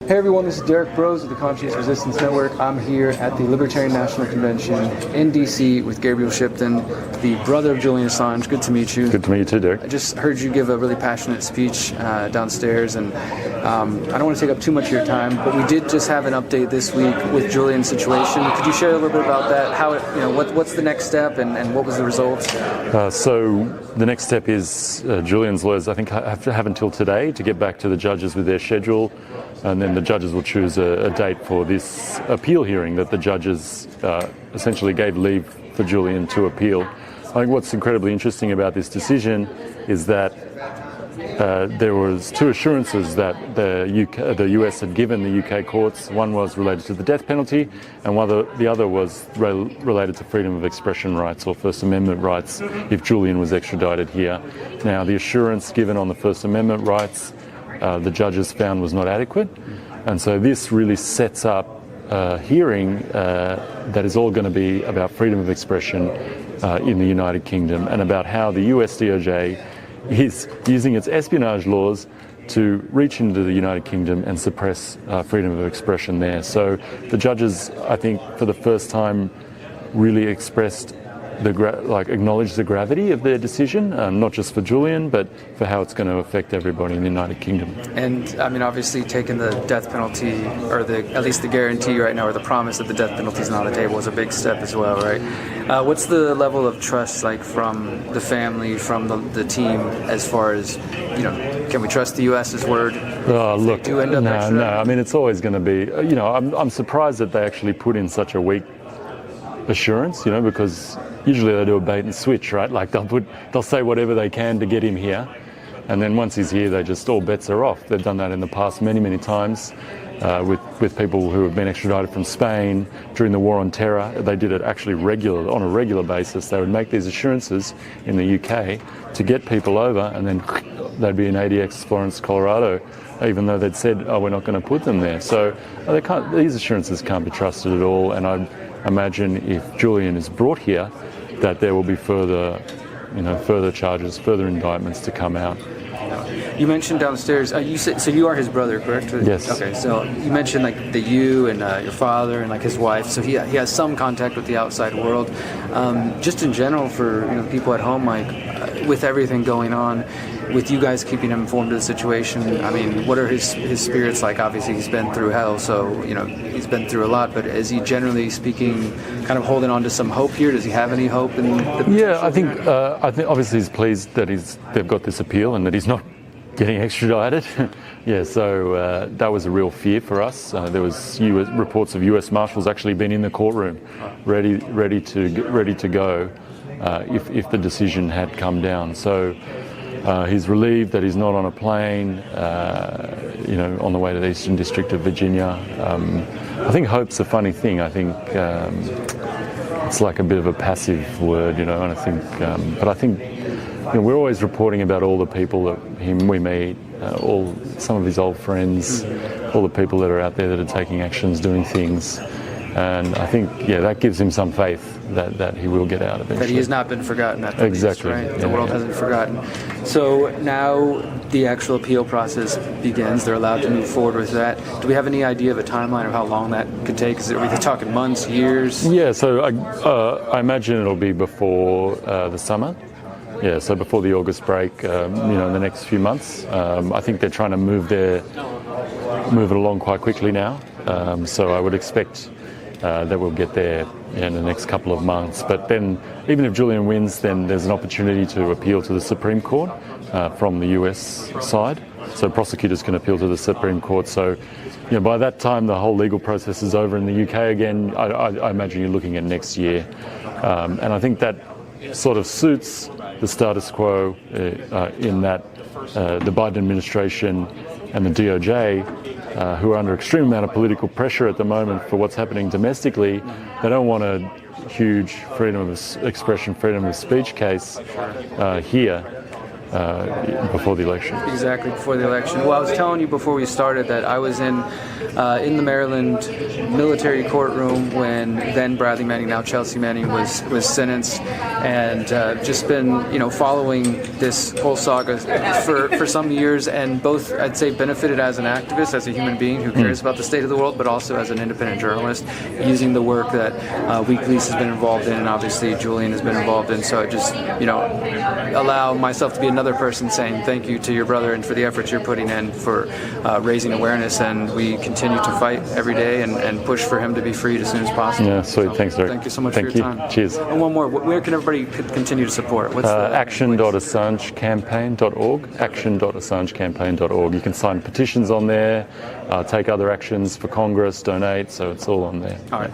Hey everyone, this is Derrick Broze of the Conscious Resistance Network. I'm here at the Libertarian National Convention in DC with Gabriel Shipton, the brother of Julian Assange. Good to meet you. Good to meet you too, Derrick. I just heard you give a really passionate speech downstairs, and I don't want to take up too much of your time, but we did just have an update this week with Julian's situation. Could you share a little bit about that? How what's the next step, and what was the results? So the next step is Julian's lawyers, I think, have until today to get back to the judges with their schedule, and then the judges will choose a date for this appeal hearing that the judges essentially gave leave for Julian to appeal. I think what's incredibly interesting about this decision is that there was two assurances that the US had given the UK courts. One was related to the death penalty, and the other was related to freedom of expression rights or First Amendment rights if Julian was extradited here. Now, the assurance given on the First Amendment rights, the judges found was not adequate, and so this really sets up a hearing that is all going to be about freedom of expression in the United Kingdom, and about how the US DOJ is using its espionage laws to reach into the United Kingdom and suppress freedom of expression there. So the judges, I think, for the first time really expressed acknowledged the gravity of their decision, not just for Julian, but for how it's going to affect everybody in the United Kingdom. And I mean, obviously, taking the death penalty, or at least the guarantee right now, or the promise that the death penalty is not on the table, is a big step as well, right? What's the level of trust like from the family, from the team, as far as, can we trust the US's word? Look, do end up no. I mean, it's always going to be. I'm surprised that they actually put in such a weak assurance, because usually they do a bait and switch, right? Like they'll say whatever they can to get him here, and then once he's here, all bets are off. They've done that in the past many times with people who have been extradited from Spain during the war on terror. They did it actually on a regular basis. They would make these assurances in the UK to get people over, and then they'd be in ADX Florence, Colorado, even though they'd said, we're not going to put them there. So these assurances can't be trusted at all, and I imagine if Julian is brought here, that there will be further charges, further indictments to come out. You mentioned downstairs, you said, so you are his brother, correct? Yes. Okay, so you mentioned you and your father and his wife, so he has some contact with the outside world. Just in general, for people at home, with everything going on, with you guys keeping him informed of the situation, I mean, what are his spirits like? Obviously, he's been through hell, so he's been through a lot. But is he, generally speaking, kind of holding on to some hope here? Does he have any hope in the Yeah, I think obviously he's pleased that they've got this appeal and that he's not getting extradited. Yeah, so that was a real fear for us. There was reports of US Marshals actually being in the courtroom, ready to go if the decision had come down. So. He's relieved that he's not on a plane, on the way to the Eastern District of Virginia. I think hope's a funny thing. I think it's like a bit of a passive word, and I think, but I think we're always reporting about all the people that we meet, some of his old friends, all the people that are out there that are taking actions, doing things. And I think, that gives him some faith that he will get out eventually. That he has not been forgotten at the exactly. least, right? The world hasn't forgotten. So now the actual appeal process begins. They're allowed to move forward with that. Do we have any idea of a timeline of how long that could take? Are we talking months, years? Yeah, so I imagine it'll be before the summer. Yeah, so before the August break, in the next few months. I think they're trying to move it along quite quickly now. So I would expect that we'll get there in the next couple of months. But then, even if Julian wins, then there's an opportunity to appeal to the Supreme Court from the US side. So prosecutors can appeal to the Supreme Court. So, by that time, the whole legal process is over in the UK again. I imagine you're looking at next year. And I think that sort of suits the status quo in that the Biden administration and the DOJ, who are under extreme amount of political pressure at the moment for what's happening domestically, they don't want a huge freedom of expression, freedom of speech case here. before the election. Exactly, before the election. Well, I was telling you before we started that I was in the Maryland military courtroom when then Bradley Manning, now Chelsea Manning, was sentenced, and just been following this whole saga for some years, and both I'd say benefited as an activist, as a human being who cares about the state of the world, but also as an independent journalist, using the work that Wikileaks has been involved in, and obviously Julian has been involved in. So I just allow myself to be another person saying thank you to your brother and for the efforts you're putting in for raising awareness, and we continue to fight every day and push for him to be freed as soon as possible. Yeah, sweet. So, thanks, Derek. Thank you so much for your time. Cheers. And one more, where can everybody continue to support? What's action.assangecampaign.org, action.assangecampaign.org. You can sign petitions on there, take other actions for Congress, donate, so it's all on there. All right.